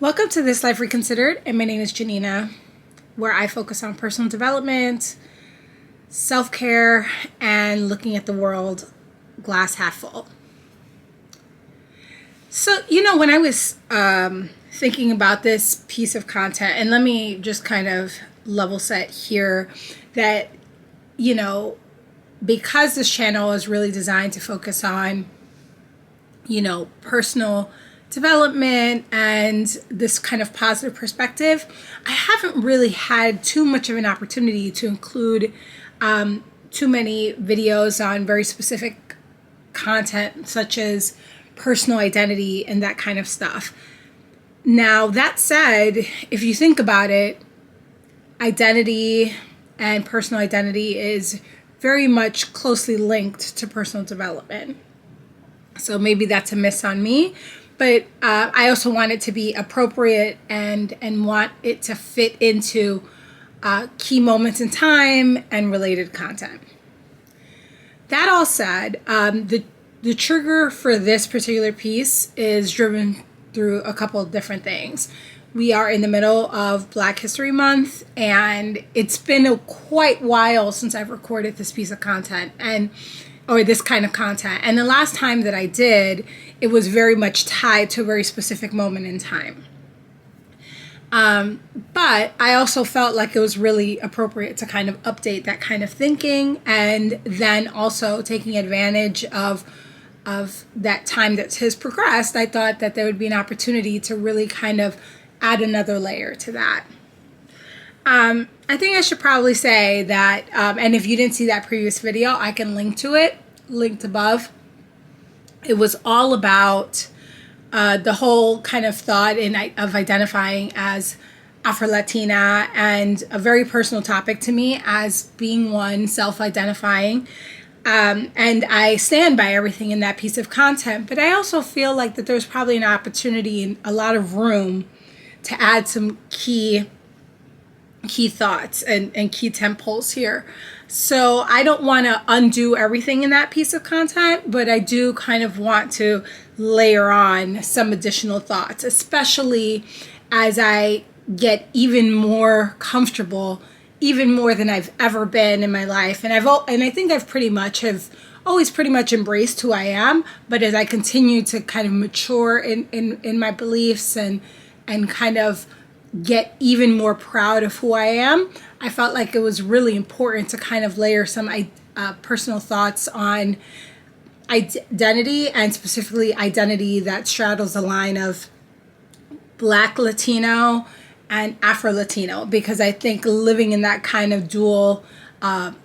Welcome to This Life Reconsidered, and my name is Janina, where I focus on personal development, self-care, and looking at the world glass half full. So, when I was thinking about this piece of content, and let me just kind of level set here that, because this channel is really designed to focus on, personal development and this kind of positive perspective, I haven't really had too much of an opportunity to include too many videos on very specific content such as personal identity and that kind of stuff. Now, that said, if you think about it, identity and personal identity is very much closely linked to personal development. So maybe that's a miss on me. But I also want it to be appropriate and want it to fit into key moments in time and related content. That all said, the trigger for this particular piece is driven through a couple of different things. We are in the middle of Black History Month, and it's been quite while since I've recorded this piece of content or this kind of content. And the last time that I did, it was very much tied to a very specific moment in time. But I also felt like it was really appropriate to kind of update that kind of thinking, and then also taking advantage of that time that has progressed. I thought that there would be an opportunity to really kind of add another layer to that. I think I should probably say that, and if you didn't see that previous video, I can link to it, linked above. It was all about the whole kind of thought of identifying as Afro-Latina, and a very personal topic to me as being one self-identifying. And I stand by everything in that piece of content, but I also feel like that there's probably an opportunity and a lot of room to add some key thoughts and key tentpoles here. So I don't want to undo everything in that piece of content, but I do kind of want to layer on some additional thoughts, especially as I get even more comfortable, even more than I've ever been in my life. And I think I've always pretty much embraced who I am, but as I continue to kind of mature in my beliefs and kind of get even more proud of who I am, I felt like it was really important to kind of layer some personal thoughts on identity, and specifically identity that straddles the line of Black Latino and Afro-Latino, because I think living in that kind of dual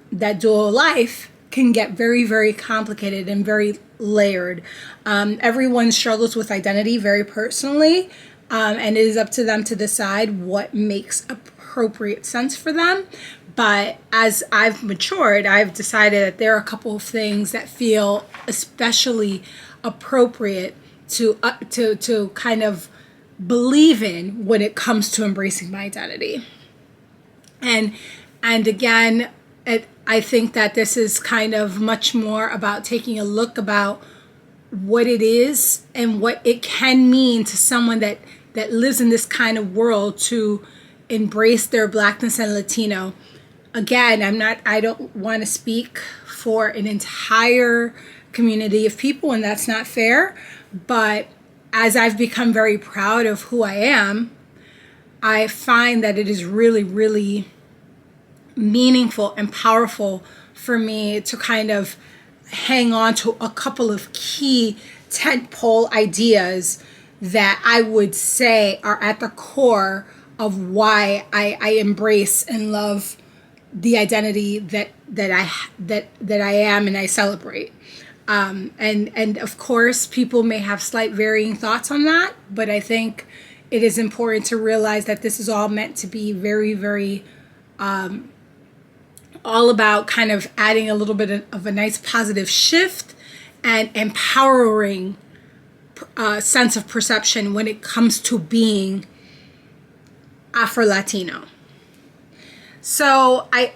life can get very, very complicated and very layered. Everyone struggles with identity very personally, and it is up to them to decide what makes appropriate sense for them. But as I've matured, I've decided that there are a couple of things that feel especially appropriate to kind of believe in when it comes to embracing my identity. And again, I think that this is kind of much more about taking a look about what it is and what it can mean to someone that lives in this kind of world to embrace their Blackness and Latino. Again, I don't want to speak for an entire community of people, and that's not fair. But as I've become very proud of who I am, I find that it is really, really meaningful and powerful for me to kind of hang on to a couple of key tentpole ideas that I would say are at the core of why I embrace and love the identity that I am and I celebrate. And of course, people may have slight varying thoughts on that, but I think it is important to realize that this is all meant to be very, very all about kind of adding a little bit of a nice positive shift and empowering sense of perception when it comes to being Afro-Latino. So I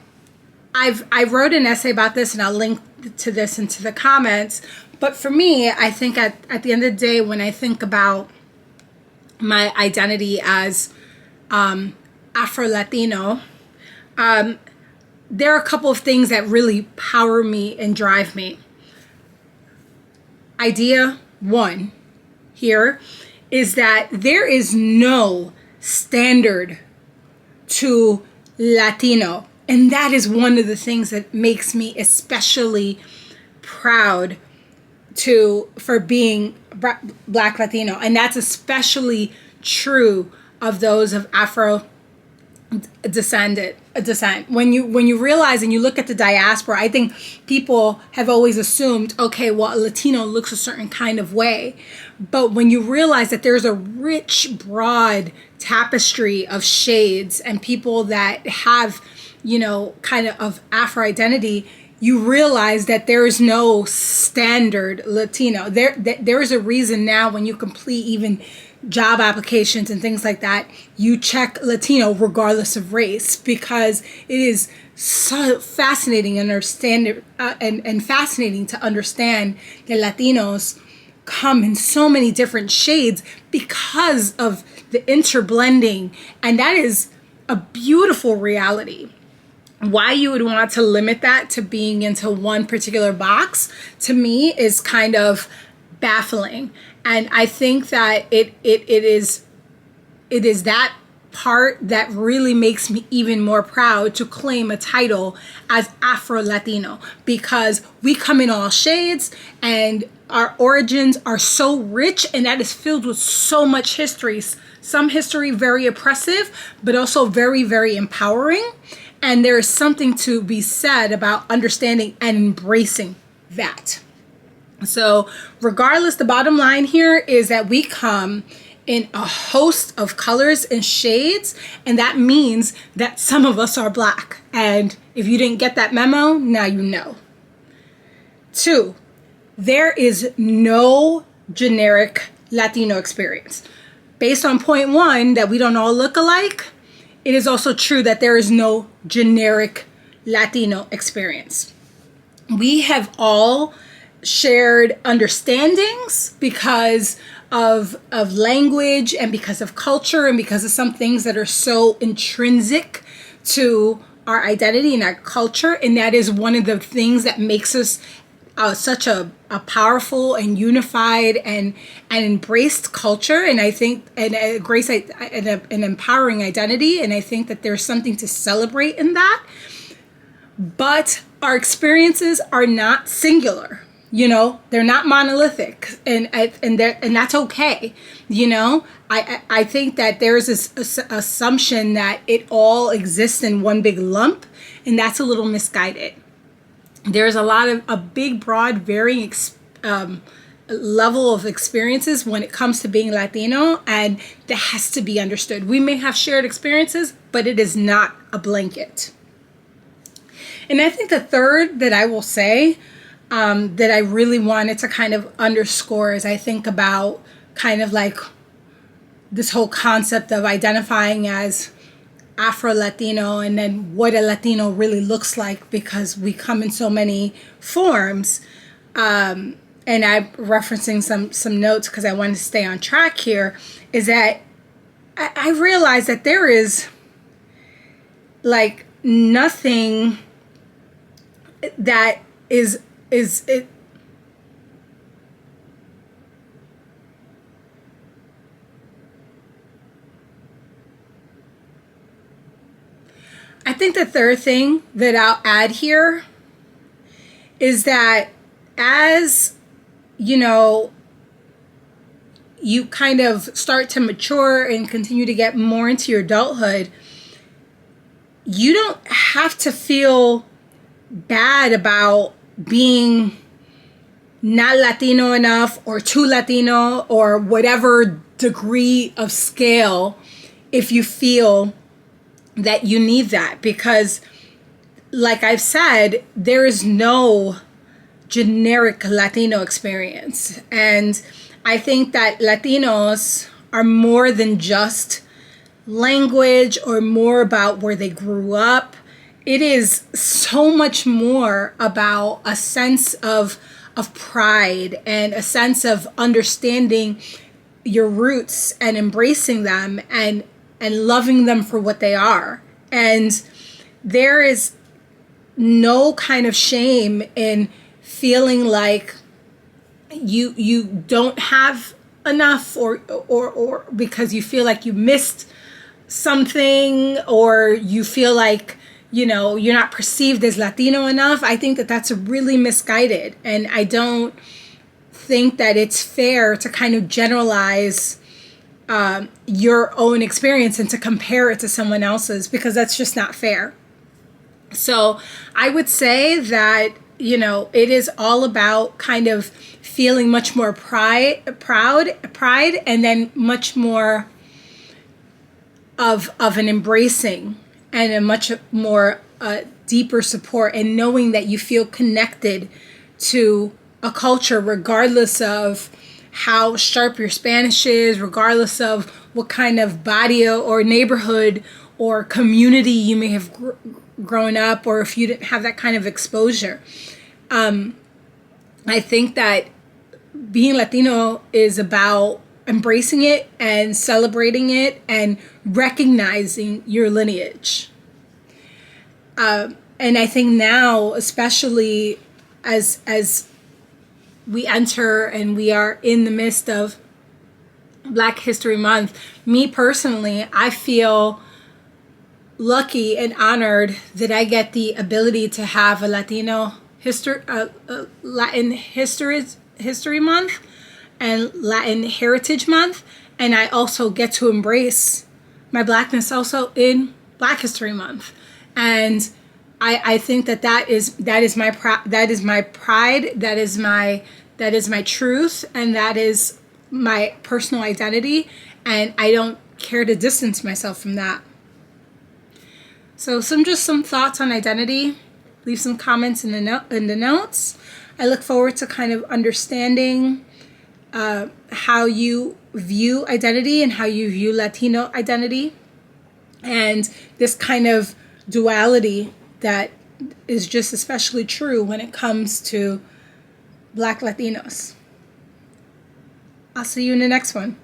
wrote an essay about this, and I'll link to this into the comments. But for me, I think at the end of the day, when I think about my identity as Afro-Latino, there are a couple of things that really power me and drive me. Idea one here is that there is no standard to Latino. And that is one of the things that makes me especially proud for being Black Latino. And that's especially true of those of Afro descent. When you realize and you look at the diaspora, I think people have always assumed, okay, well, a Latino looks a certain kind of way. But when you realize that there's a rich, broad tapestry of shades and people that have, kind of Afro identity, you realize that there is no standard Latino. There is a reason now when you complete even job applications and things like that, you check Latino regardless of race, because it is so fascinating and fascinating to understand that Latinos come in so many different shades because of the interblending, and that is a beautiful reality. Why you would want to limit that to being into one particular box, to me, is kind of baffling. And I think that it is that part that really makes me even more proud to claim a title as Afro-Latino, because we come in all shades and our origins are so rich, and that is filled with so much history. Some history very oppressive, but also very, very empowering. And there is something to be said about understanding and embracing that. So regardless, the bottom line here is that we come in a host of colors and shades, and that means that some of us are Black. And if you didn't get that memo, now you know. 2, there is no generic Latino experience. Based on point 1, that we don't all look alike, it is also true that there is no generic Latino experience. We have all shared understandings because of language and because of culture and because of some things that are so intrinsic to our identity and our culture. And that is one of the things that makes us such a powerful and unified and embraced culture, and I think an empowering identity. And I think that there's something to celebrate in that. But our experiences are not singular. They're not monolithic, and that's okay. I think that there's this assumption that it all exists in one big lump, and that's a little misguided. There's a big, broad, varying level of experiences when it comes to being Latino, and that has to be understood. We may have shared experiences, but it is not a blanket. And I think the third that I will say that I really wanted to kind of underscore as I think about kind of like this whole concept of identifying as Afro-Latino and then what a Latino really looks like, because we come in so many forms. And I'm referencing some notes because I want to stay on track here, is that I realized that there is like nothing that is it. I think the third thing that I'll add here is that as you kind of start to mature and continue to get more into your adulthood, you don't have to feel bad about being not Latino enough or too Latino or whatever degree of scale if you feel that you need that, because like I've said, there is no generic Latino experience. And I think that Latinos are more than just language or more about where they grew up. It is so much more about a sense of pride and a sense of understanding your roots and embracing them and loving them for what they are. And there is no kind of shame in feeling like you don't have enough, or because you feel like you missed something, or you feel like, you know, you're not perceived as Latino enough. I think that that's really misguided, and I don't think that it's fair to kind of generalize your own experience and to compare it to someone else's, because that's just not fair. So I would say that, you know, it is all about kind of feeling much more pride, and then much more of an embracing and a much more deeper support, and knowing that you feel connected to a culture regardless of how sharp your Spanish is, regardless of what kind of barrio or neighborhood or community you may have grown up, or if you didn't have that kind of exposure. I think that being Latino is about embracing it and celebrating it and recognizing your lineage. And I think now, especially as we enter and we are in the midst of Black History Month, me personally, I feel lucky and honored that I get the ability to have a Latino history, Latin History Month and Latin Heritage Month, and I also get to embrace my Blackness also in Black History Month. And I think that is my pride, that is my truth, and that is my personal identity, and I don't care to distance myself from that. So some thoughts on identity. Leave some comments in the notes. I look forward to kind of understanding how you view identity and how you view Latino identity, and this kind of duality that is just especially true when it comes to Black Latinos. I'll see you in the next one.